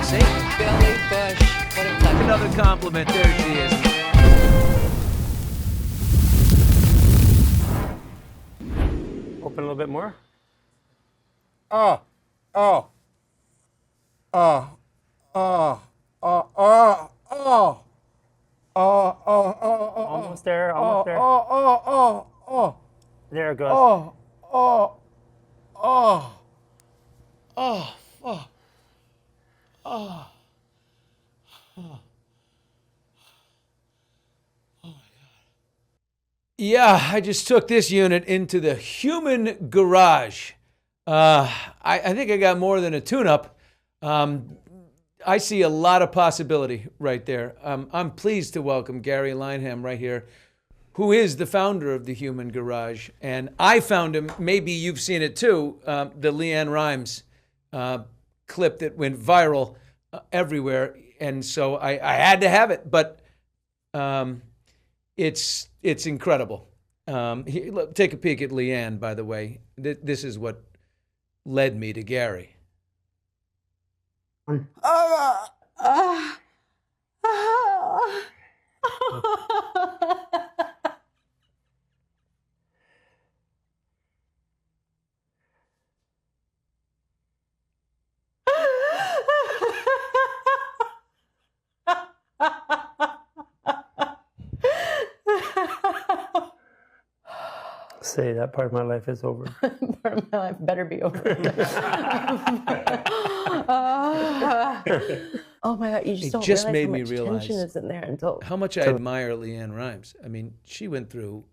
See? Billy Bush. What a pleasure. Another compliment. There she is. Open a little bit more. Oh. Almost there, almost there. There it goes. Yeah, I just took this unit into the human garage. I think I got more than a tune-up. I see a lot of possibility right there. I'm pleased to welcome Garry Lineham right here, who is the founder of the Human Garage. And I found him, maybe you've seen it too, the Leann Rimes clip that went viral everywhere. And so I had to have it, but it's incredible. Take a peek at Leanne, by the way. This is what led me to Garry. Say that part of my life is over. Part of my life better be over. Oh my God, you just It don't just realize made how me much realize tension is in there until how much I admire Leann Rimes. I mean, she went through,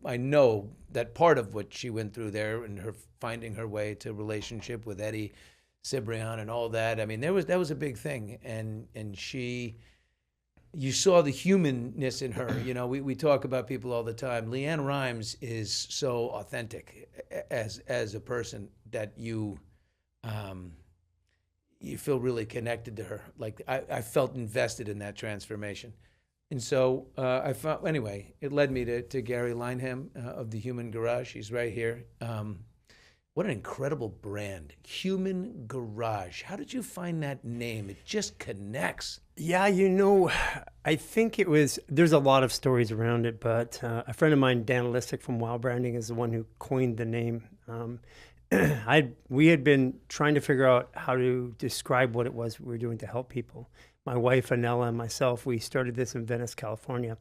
I know that part of what she went through there and her finding her way to relationship with Eddie Cibrian and all that. I mean, that was a big thing. And she, you saw the humanness in her. You know, we talk about people all the time. Leann Rimes is so authentic as a person that you feel really connected to her. Like I felt invested in that transformation. And so I found, anyway, it led me to Garry Lineham of the Human Garage. He's right here. What an incredible brand, Human Garage. How did you find that name? It just connects. Yeah, you know, I think it was, there's a lot of stories around it, but a friend of mine, Dan Lissick from Wow Branding, is the one who coined the name. We had been trying to figure out how to describe what it was we were doing to help people. My wife, Anella, and myself, we started this in Venice, California.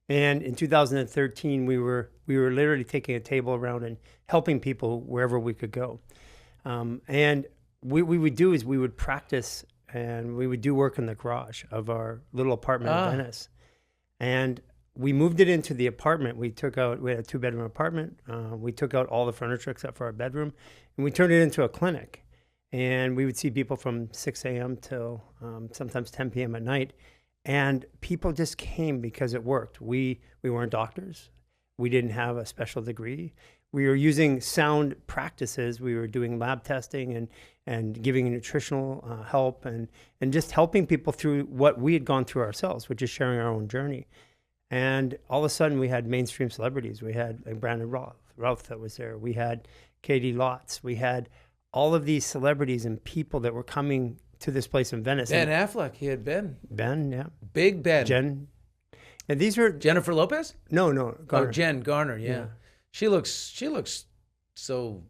And in 2013, we were literally taking a table around and helping people wherever we could go. And what we would do is we would practice and we would do work in the garage of our little apartment in Venice. And we moved it into the apartment. We had a 2-bedroom apartment. We took out all the furniture except for our bedroom, and we turned it into a clinic. And we would see people from 6 a.m. till sometimes 10 p.m. at night. And people just came because it worked. We weren't doctors. We didn't have a special degree. We were using sound practices. We were doing lab testing and giving nutritional help and just helping people through what we had gone through ourselves, which is sharing our own journey. And all of a sudden, we had mainstream celebrities. We had like Brandon Routh that was there. We had Katie Lotz. We had all of these celebrities and people that were coming to this place in Venice. Ben Affleck, he had Ben. Ben, yeah. Big Ben. Jen. And these are Jennifer Lopez? No, Garner. Oh, Jen Garner, yeah. She looks so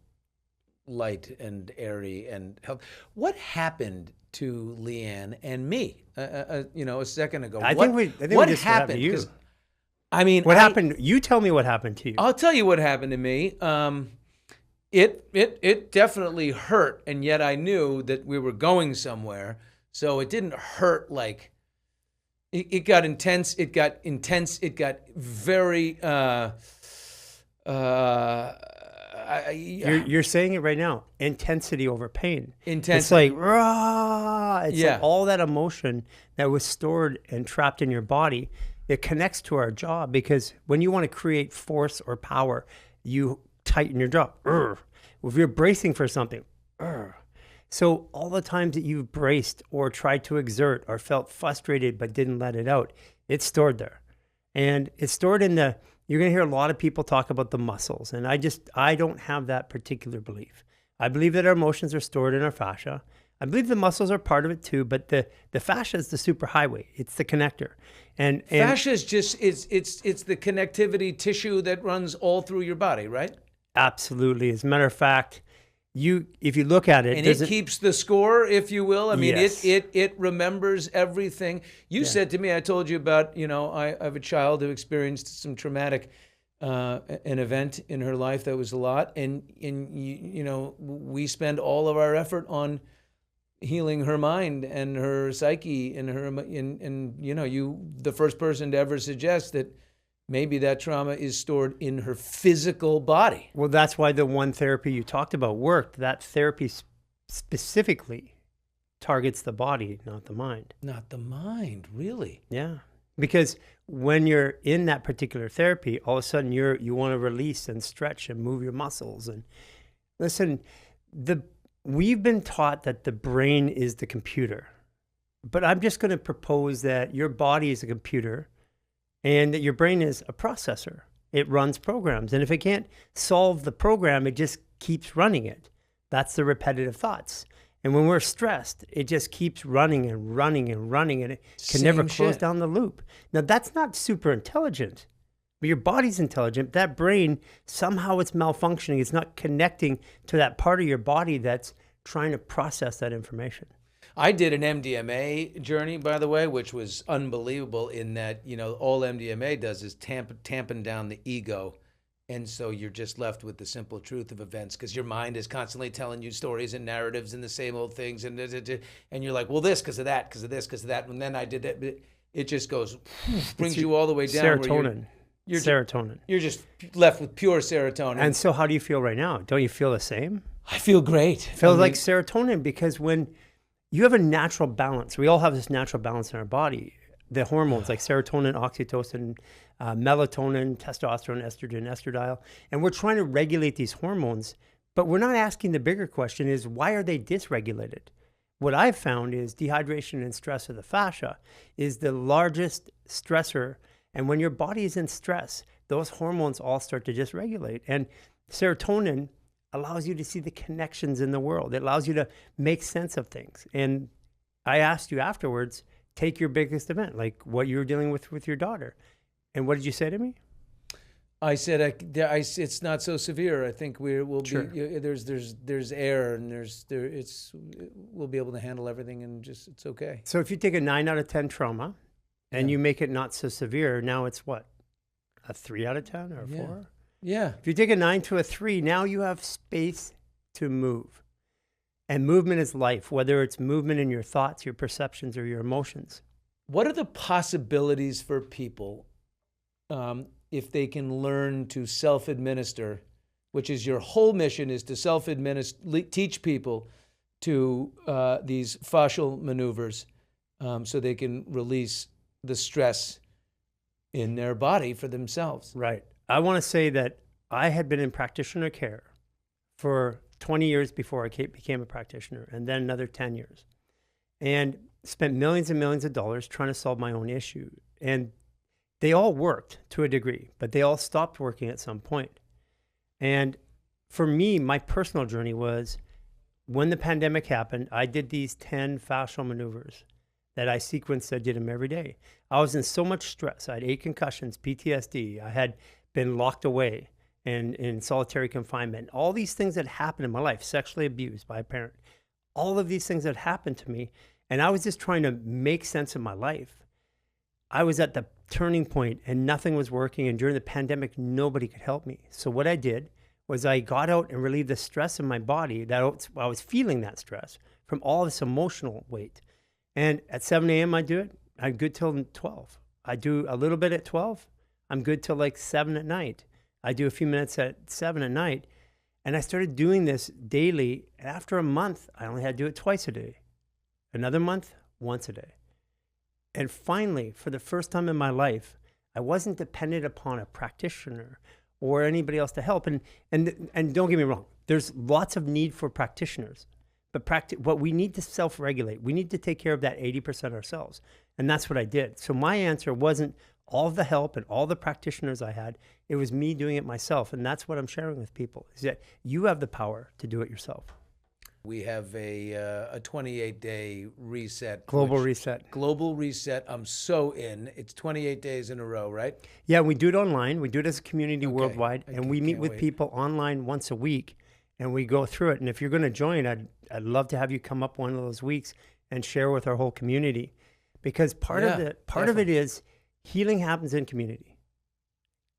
light and airy and healthy. What happened to Leanne and me? A second ago. I think we just happened to you. I mean, what happened? You tell me what happened to you. I'll tell you what happened to me. It definitely hurt, and yet I knew that we were going somewhere, so it didn't hurt like. It got intense. It got very. You're saying it right now. Intensity over pain. Intensity. It's like rah. It's like all that emotion that was stored and trapped in your body. It connects to our jaw because when you want to create force or power, you tighten your jaw. If you're bracing for something, so all the times that you've braced or tried to exert or felt frustrated but didn't let it out, it's stored there. And it's stored in you're going to hear a lot of people talk about the muscles. And I don't have that particular belief. I believe that our emotions are stored in our fascia. I believe the muscles are part of it too, but the fascia is the superhighway. It's the connector. And Fascia is just it's the connectivity tissue that runs all through your body, right? absolutely. As a matter of fact, if you look at it, And it keeps the score, if you will. I mean, Yes. it remembers everything. You said to me, I told you about, I have a child who experienced some traumatic an event in her life that was a lot, and we spend all of our effort on healing her mind and her psyche and her and you the first person to ever suggest that maybe that trauma is stored in her physical body. well, that's why the one therapy you talked about worked. That therapy specifically targets the body, not the mind. Not the mind, really. Yeah. Because when you're in that particular therapy, all of a sudden you want to release and stretch and move your muscles. And listen, we've been taught that the brain is the computer, but I'm just going to propose that your body is a computer and that your brain is a processor. It runs programs. And if it can't solve the program, it just keeps running it. That's the repetitive thoughts. And when we're stressed, it just keeps running and running and running, and it can never Same close shit. down the loop. Now, that's not super intelligent, but your body's intelligent. That brain, somehow it's malfunctioning. It's not connecting to that part of your body that's trying to process that information. I did an MDMA journey, by the way, which was unbelievable in that, all MDMA does is tamping down the ego. And so you're just left with the simple truth of events because your mind is constantly telling you stories and narratives and the same old things. And you're like, well, this because of that, because of this, because of that. And then I did that. But it just goes, brings you all the way down. Serotonin. You're Serotonin. You're just left with pure serotonin. And so how do you feel right now? Don't you feel the same? I feel great. It feels like serotonin because when you have a natural balance, we all have this natural balance in our body. The hormones like serotonin, oxytocin, melatonin, testosterone, estrogen, estradiol, and we're trying to regulate these hormones, but we're not asking the bigger question is why are they dysregulated? What I've found is dehydration and stress of the fascia is the largest stressor, and when your body is in stress, those hormones all start to dysregulate. And serotonin allows you to see the connections in the world. It allows you to make sense of things. And I asked you afterwards, take your biggest event, like what you were dealing with your daughter. And what did you say to me? I said, it's not so severe. I think we'll Sure. be there's air and we'll be able to handle everything and just it's okay. So if you take a 9 out of 10 trauma and you make it not so severe, now it's what? A 3 out of 10 or a 4? Yeah. If you take a 9 to a 3, now you have space to move. And movement is life, whether it's movement in your thoughts, your perceptions, or your emotions. What are the possibilities for people if they can learn to self-administer, which is your whole mission is to self-administer, teach people to these fascial maneuvers so they can release the stress in their body for themselves? Right. I want to say that I had been in practitioner care for 20 years before I became a practitioner, and then another 10 years, and spent millions and millions of dollars trying to solve my own issue. And they all worked to a degree, but they all stopped working at some point. And for me, my personal journey was when the pandemic happened, I did these 10 fascial maneuvers that I sequenced. I did them every day. I was in so much stress. I had 8 concussions, PTSD. I had been locked away and in solitary confinement. All these things that happened in my life, sexually abused by a parent, all of these things that happened to me. And I was just trying to make sense of my life. I was at the turning point and nothing was working. And during the pandemic, nobody could help me. So what I did was I got out and relieved the stress in my body that I was feeling that stress from all this emotional weight. And at 7 a.m. I do it. I'm good till 12. I do a little bit at 12. I'm good till like 7 at night. I do a few minutes at 7 at night. And I started doing this daily. And after a month, I only had to do it twice a day. Another month, once a day. And finally, for the first time in my life, I wasn't dependent upon a practitioner or anybody else to help. And don't get me wrong, there's lots of need for practitioners. But we need to self-regulate. We need to take care of that 80% ourselves. And that's what I did. So my answer wasn't all the help and all the practitioners I had. It was me doing it myself. And that's what I'm sharing with people, is that you have the power to do it yourself. We have a 28-day reset. Global which- reset. Global reset. I'm so in. It's 28 days in a row, right? Yeah, we do it online. We do it as a community worldwide, I and we meet can't with wait. people online once a week, and we go through it. And if you're going to join, I'd love to have you come up one of those weeks and share with our whole community, because part of it is healing happens in community,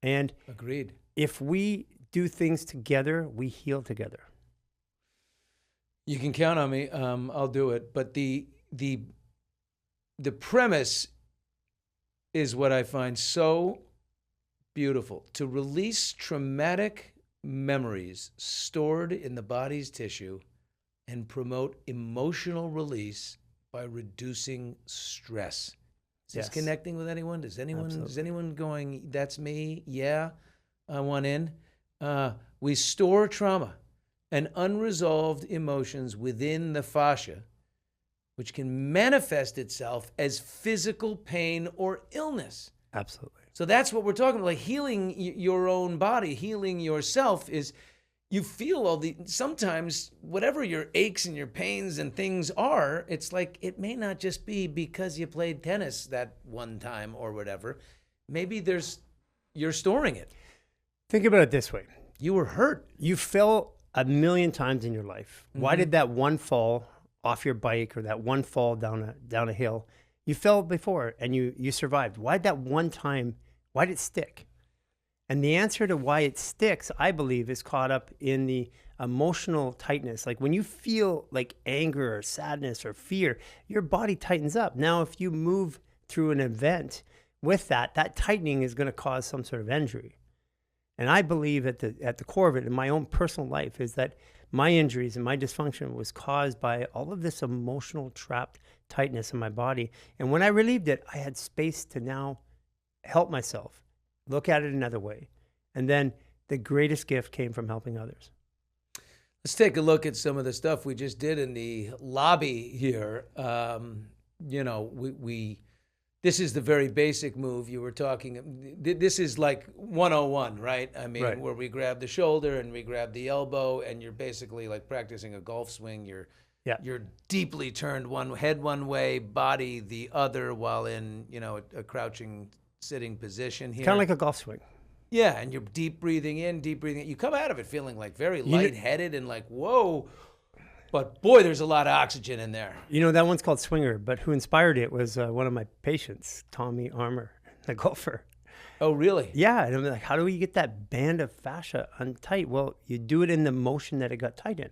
and Agreed. if we do things together, we heal together. You can count on me. I'll do it. But the premise is what I find so beautiful. To release traumatic memories stored in the body's tissue and promote emotional release by reducing stress. Is this Yes. connecting with anyone? Is Absolutely. anyone going, that's me? Yeah, I want in. We store trauma and unresolved emotions within the fascia, which can manifest itself as physical pain or illness. Absolutely. So that's what we're talking about. Like healing your own body, healing yourself is you feel sometimes whatever your aches and your pains and things are, it's like it may not just be because you played tennis that one time or whatever. Maybe you're storing it. Think about it this way. You were hurt. You fell a million times in your life. Why did that one fall off your bike or that one fall down a hill? You fell before and you survived. Why that one time, why did it stick? And the answer to why it sticks, I believe, is caught up in the emotional tightness. Like when you feel like anger or sadness or fear, your body tightens up. Now, if you move through an event with that tightening is going to cause some sort of injury. And I believe at the core of it in my own personal life is that my injuries and my dysfunction was caused by all of this emotional trapped tightness in my body. And when I relieved it, I had space to now help myself, look at it another way. And then the greatest gift came from helping others. Let's take a look at some of the stuff we just did in the lobby here. This is the very basic move you were talking. This is like 101, right? I mean, Right. where we grab the shoulder and we grab the elbow, and you're basically like practicing a golf swing. You're deeply turned head one way, body the other, while in a crouching sitting position here. Kind of like a golf swing. Yeah, and you're deep breathing in, deep breathing in. You come out of it feeling like very lightheaded and like, whoa. But boy, there's a lot of oxygen in there. That one's called Swinger, but who inspired it was one of my patients, Tommy Armour, the golfer. Oh, really? Yeah, and I'm like, how do we get that band of fascia untight? Well, you do it in the motion that it got tight in.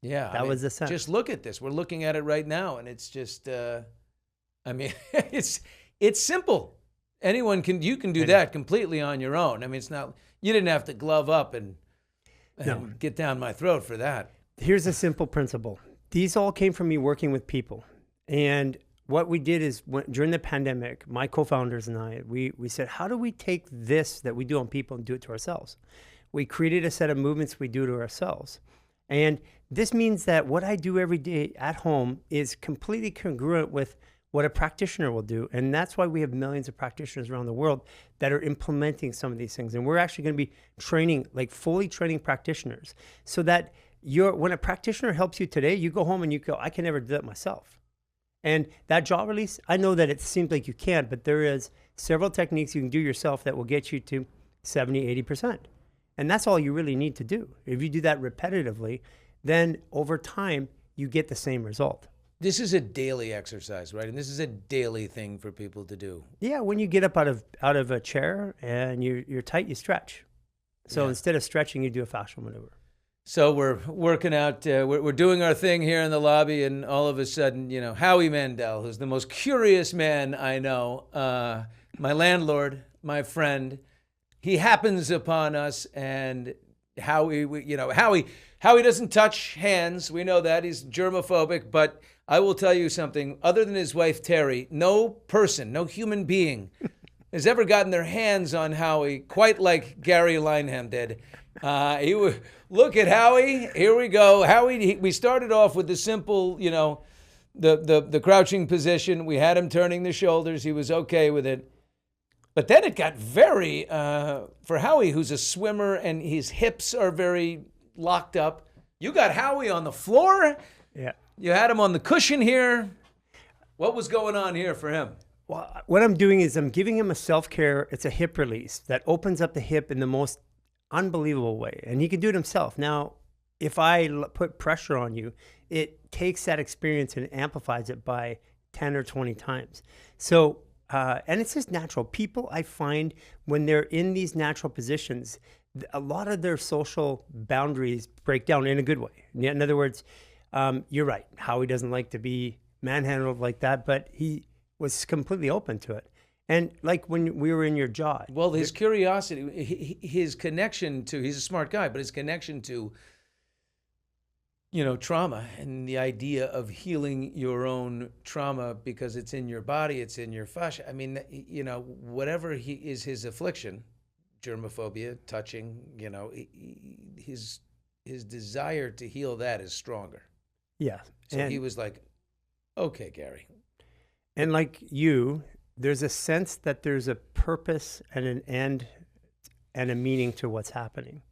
Yeah. That was the sense. Just look at this. We're looking at it right now, and it's just, it's simple. You can do that completely on your own. I mean, it's not, you didn't have to glove up and get down my throat for that. Here's a simple principle. These all came from me working with people. And what we did is during the pandemic, my co-founders and I, we said, how do we take this that we do on people and do it to ourselves? We created a set of movements we do to ourselves. And this means that what I do every day at home is completely congruent with what a practitioner will do. And that's why we have millions of practitioners around the world that are implementing some of these things. And we're actually going to be training, like fully training practitioners, so that when a practitioner helps you today, you go home and you go, I can never do that myself. And that jaw release, I know that it seems like you can't, but there is several techniques you can do yourself that will get you to 70, 80%. And that's all you really need to do. If you do that repetitively, then over time, you get the same result. This is a daily exercise, right? And this is a daily thing for people to do. Yeah, when you get up out of a chair and you're tight, you stretch. So instead of stretching, you do a fascial maneuver. So we're working out, we're doing our thing here in the lobby, and all of a sudden, Howie Mandel, who's the most curious man I know, my landlord, my friend, he happens upon us, and Howie doesn't touch hands. We know that. He's germophobic, but I will tell you something. Other than his wife, Terry, no person, no human being has ever gotten their hands on Howie quite like Garry Lineham did. Look at Howie. Here we go. Howie, we started off with the simple, the crouching position. We had him turning the shoulders. He was okay with it. But then it got very, for Howie, who's a swimmer and his hips are very locked up, You got Howie on the floor. Yeah. You had him on the cushion here. What was going on here for him? Well, what I'm doing is I'm giving him a self-care. It's a hip release that opens up the hip in the most unbelievable way. And he can do it himself. Now, if I put pressure on you, it takes that experience and amplifies it by 10 or 20 times. So, and it's just natural. People, I find, when they're in these natural positions, a lot of their social boundaries break down in a good way. In other words, you're right. Howie doesn't like to be manhandled like that, but he was completely open to it. And like when we were in your jaw. Well, his curiosity, his connection to, he's a smart guy, but his connection to, trauma and the idea of healing your own trauma because it's in your body, it's in your fascia. I mean, whatever is his affliction, germophobia, touching, his desire to heal that is stronger. Yeah. So he was like, okay, Garry. And like you, there's a sense that there's a purpose and an end and a meaning to what's happening.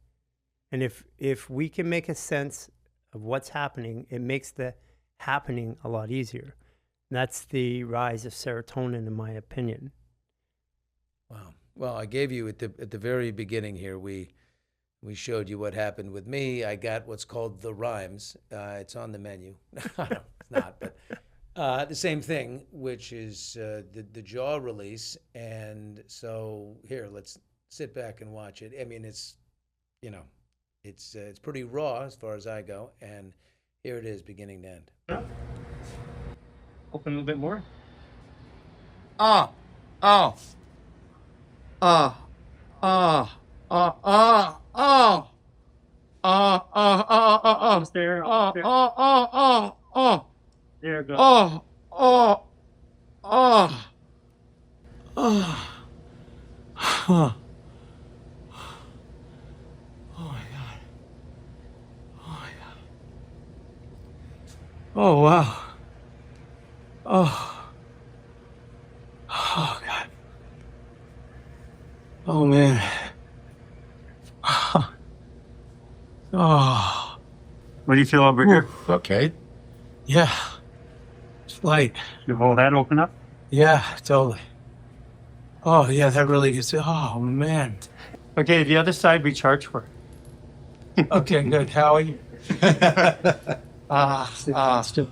And if we can make a sense of what's happening, it makes the happening a lot easier. And that's the rise of serotonin, in my opinion. Wow. Well, I gave you at the very beginning here, we showed you what happened with me. I got what's called the Rimes. It's on the menu. No, it's not, but the same thing, which is the jaw release. And so here, let's sit back and watch it. I mean, it's pretty raw as far as I go. And here it is, beginning to end. Open a little bit more. Almost there. There it goes. Oh, wow. Oh, God. Oh, man. Oh. What do you feel over here? Okay. Yeah. It's light. Your whole head open up? Yeah, totally. Oh, yeah, that really is. Oh, man. Okay, the other side we charge for. Okay, good. Howie? Still.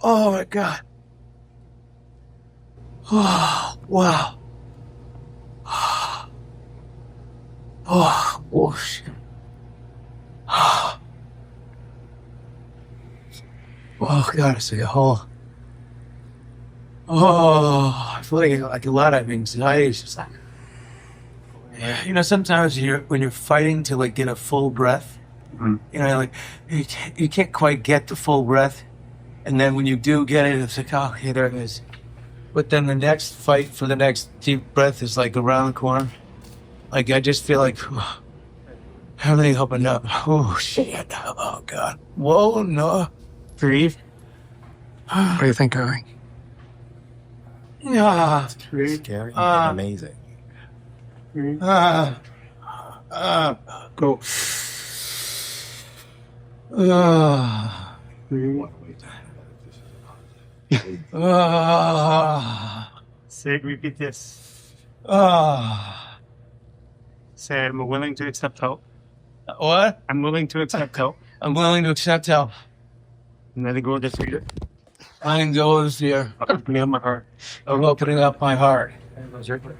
Oh, my God. Oh, wow. Oh, shit. Oh, God, it's like a whole... Oh, I feel like a lot of anxiety. It's just like... Yeah, sometimes when you're fighting to, like, get a full breath, you can't quite get the full breath. And then when you do get it, it's like, oh, okay, there it is. But then the next fight for the next deep breath is like around the corner. Like, I just feel like, everything opened up. Oh, shit. Oh, God. Whoa, no. Breathe. What do you think, Howie? Yeah. Scary and amazing. Go. Say, repeat this. Say, I'm willing to accept help. What? I'm willing to accept help. I'm willing to accept help. And let it go this fear. Letting go of fear. Opening up my heart. Of opening up my heart. There goes your heart.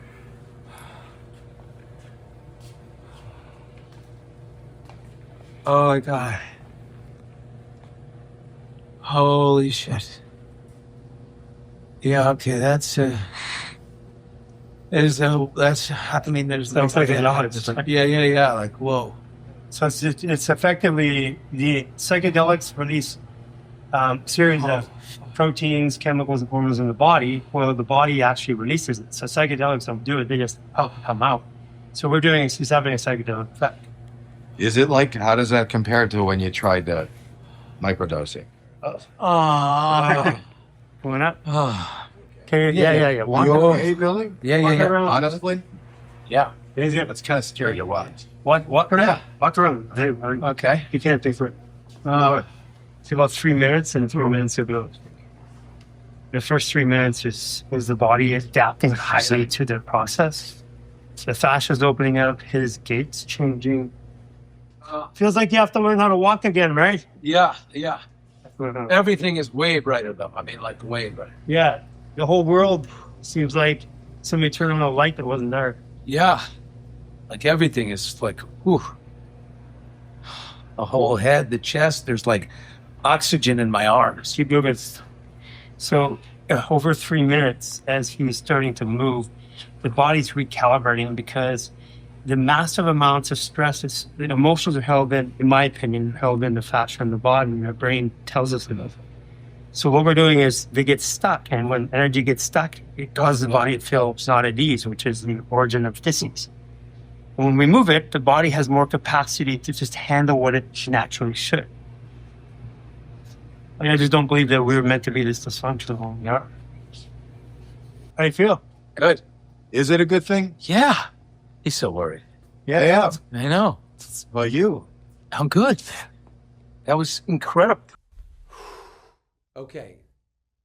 Oh, my God. Holy shit. Yeah, okay, that's I mean, there's no... Sounds like a lot. Yeah, like, whoa. So it's effectively the psychedelics release series of proteins, chemicals, and hormones in the body. Well, the body actually releases it. So psychedelics don't do it; they just come out. So we're doing, he's having a psychedelic effect. Is it like, how does that compare to when you tried microdosing? Going up. Okay, yeah. Walk You around. okay, Billy? Walk around. Honestly? Yeah. It's kind of scary to watch. Walk around. Walk around. Hey, Okay. you can't pay for it. It's about 3 minutes, and 3 minutes ago. The first 3 minutes is the body adapting highly to the process. The fascia's opening up, his gait's changing. Feels like you have to learn how to walk again, right? Yeah. Everything is way brighter, though. I mean, like, way brighter. Yeah. The whole world seems like somebody turned on a light that wasn't there. Yeah. Like, everything is like, whew. The whole head, the chest, there's like oxygen in my arms. Keep moving. So over 3 minutes, as he's starting to move, the body's recalibrating because the massive amounts of stress, the emotions are held in my opinion, held in the fascia in the body, and the brain tells us about it. So what we're doing is they get stuck, and when energy gets stuck, it causes the body to feel not at ease, which is the origin of disease. And when we move it, the body has more capacity to just handle what it naturally should. I just don't believe that we were meant to be this dysfunctional. Yeah. How do you feel? Good. Is it a good thing? Yeah. He's so worried. Yeah. I know. Well, you. I'm good. That was incredible. Okay.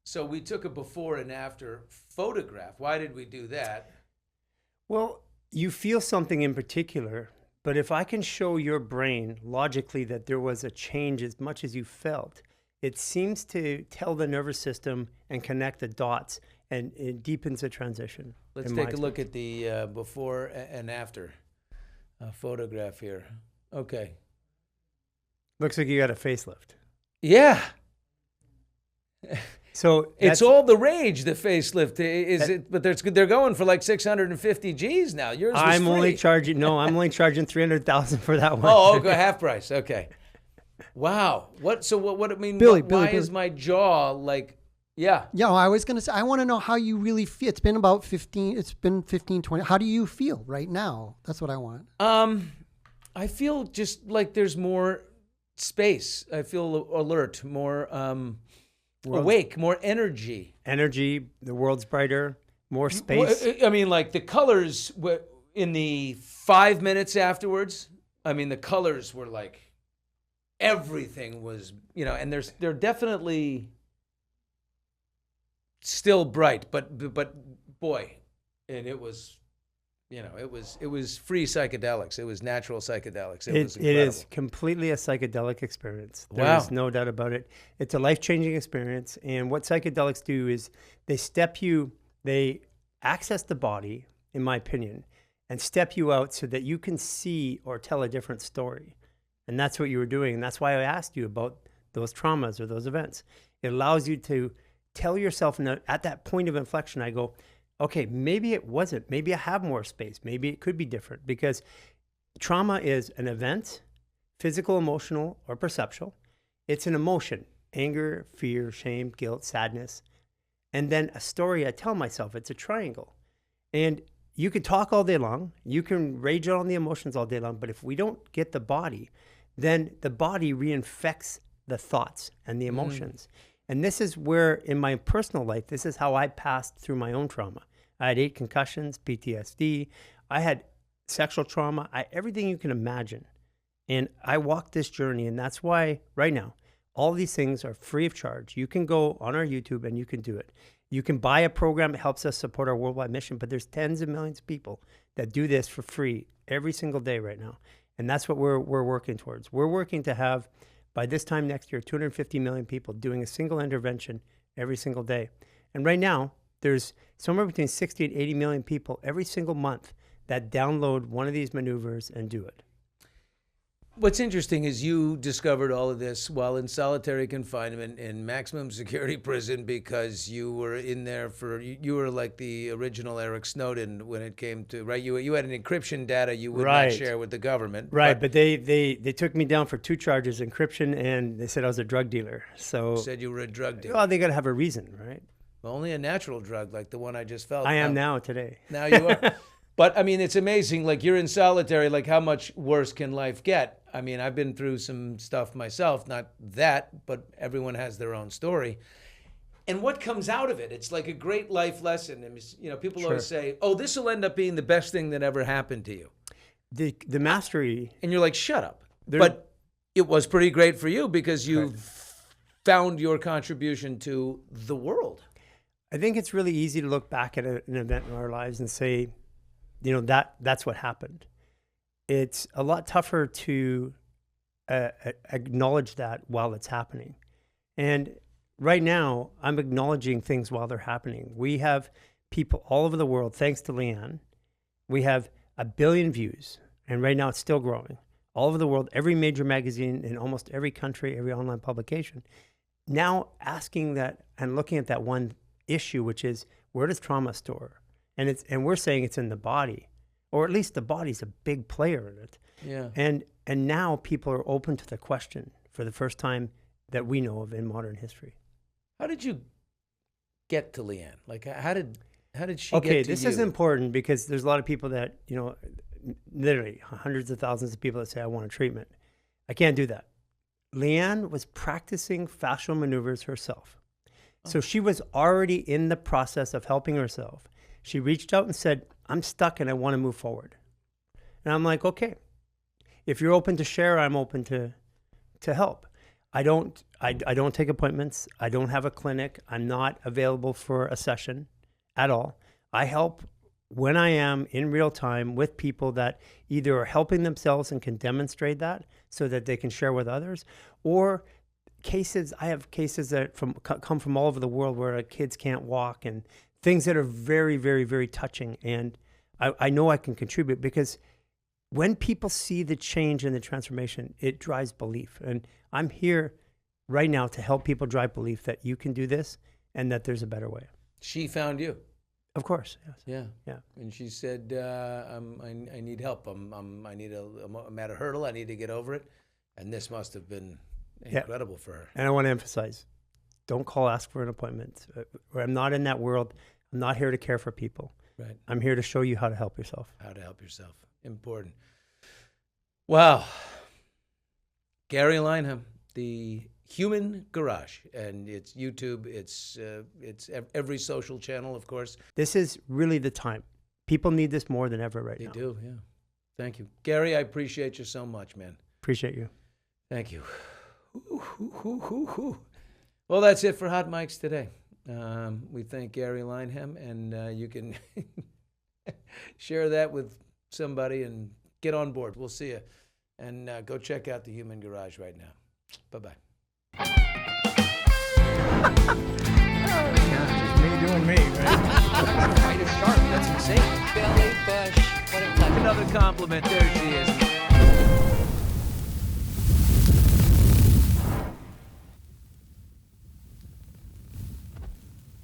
So we took a before and after photograph. Why did we do that? Well, you feel something in particular, but if I can show your brain logically that there was a change as much as you felt, it seems to tell the nervous system and connect the dots, and it deepens the transition. Let's take a look at the before and after photograph here. Okay. Looks like you got a facelift. Yeah. So It's all the rage, the facelift. But they're going for like 650 G's now. Yours was I'm free. only charging 300,000 for that one. Oh, okay, half price. Okay. Wow. What I mean, Billy, why Billy. is my jaw like, yeah. Yeah, I was going to say, I want to know how you really feel. It's been about 15, 20. How do you feel right now? That's what I want. I feel just like there's more space. I feel alert, more awake, more energy. Energy, the world's brighter, more space. I mean, like the colors in the 5 minutes afterwards, I mean, the colors were like, everything was, and they're definitely still bright, but boy, and it was, it was free psychedelics. It was natural psychedelics. It was incredible. It is completely a psychedelic experience. Wow. There's no doubt about it. It's a life-changing experience. And what psychedelics do is they access the body, in my opinion, and step you out so that you can see or tell a different story. And that's what you were doing. And that's why I asked you about those traumas or those events. It allows you to tell yourself at that point of inflection, I go, okay, maybe it wasn't. Maybe I have more space. Maybe it could be different, because trauma is an event, physical, emotional, or perceptual. It's an emotion: anger, fear, shame, guilt, sadness. And then a story I tell myself. It's a triangle. And you can talk all day long. You can rage on the emotions all day long. But if we don't get the body, then the body reinfects the thoughts and the emotions. And this is where, in my personal life, this is how I passed through my own trauma. I had 8 concussions, PTSD. I had sexual trauma, everything you can imagine. And I walked this journey, and that's why right now, all these things are free of charge. You can go on our YouTube and you can do it. You can buy a program. It helps us support our worldwide mission, but there's tens of millions of people that do this for free every single day right now. And that's what we're working towards. We're working to have, by this time next year, 250 million people doing a single intervention every single day. And right now, there's somewhere between 60 and 80 million people every single month that download one of these maneuvers and do it. What's interesting is you discovered all of this while in solitary confinement in maximum security prison, because you were in there you were like the original Eric Snowden when it came to, right? You had an encryption data you would not share with the government. Right, but they took me down for 2 charges, encryption, and they said I was a drug dealer. So said you were a drug dealer. Well, they got to have a reason, right? Only a natural drug like the one I just felt. I am now today. Now you are. But I mean, it's amazing. Like you're in solitary. Like how much worse can life get? I mean, I've been through some stuff myself. Not that, but everyone has their own story. And what comes out of it? It's like a great life lesson. And you know, people always say, "Oh, this will end up being the best thing that ever happened to you." The mastery, and you're like, "Shut up!" But it was pretty great for you because you found your contribution to the world. I think it's really easy to look back at an event in our lives and say, you know, that's what happened. It's a lot tougher to acknowledge that while it's happening. And right now, I'm acknowledging things while they're happening. We have people all over the world, thanks to Leanne. We have 1 billion views, and right now it's still growing. All over the world, every major magazine in almost every country, every online publication, now asking that and looking at that one issue, which is, where does trauma store? And we're saying it's in the body, or at least the body's a big player in it. Yeah. And now people are open to the question for the first time that we know of in modern history. How did you get to Leanne? Like, how did she Okay, get to this you? is important because there's a lot of people that, you know, literally hundreds of thousands of people that say, I want a treatment. I can't do that. Leanne was practicing fascial maneuvers herself. So she was already in the process of helping herself. She reached out and said, I'm stuck and I want to move forward. And I'm like, okay, if you're open to share, I'm open to help. I don't take appointments. I don't have a clinic. I'm not available for a session at all. I help when I am in real time with people that either are helping themselves and can demonstrate that so that they can share with others, or cases. I have cases that come from all over the world where kids can't walk and things that are very, very, very touching. And I know I can contribute because when people see the change and the transformation, it drives belief. And I'm here right now to help people drive belief that you can do this and that there's a better way. She found you. Of course. Yes. Yeah. Yeah. And she said, I need help. I need I'm at a hurdle. I need to get over it. And this must have been incredible for her. And I want to emphasize, don't ask for an appointment. I'm not in that world. I'm not here to care for people. Right. I'm here to show you how to help yourself. How to help yourself. Important. Wow. Garry Lineham, the Human Garage, and it's YouTube. It's every social channel, of course. This is really the time. People need this more than ever right now. They do, yeah. Thank you. Garry, I appreciate you so much, man. Appreciate you. Thank you. Well, that's it for Hot Mics today. We thank Garry Lineham, and you can share that with somebody and get on board. We'll see you. And go check out the Human Garage right now. Bye-bye. Just me doing me, right? Quite a shark. That's insane. Billy Bush. What a pleasure. Another compliment. There she is.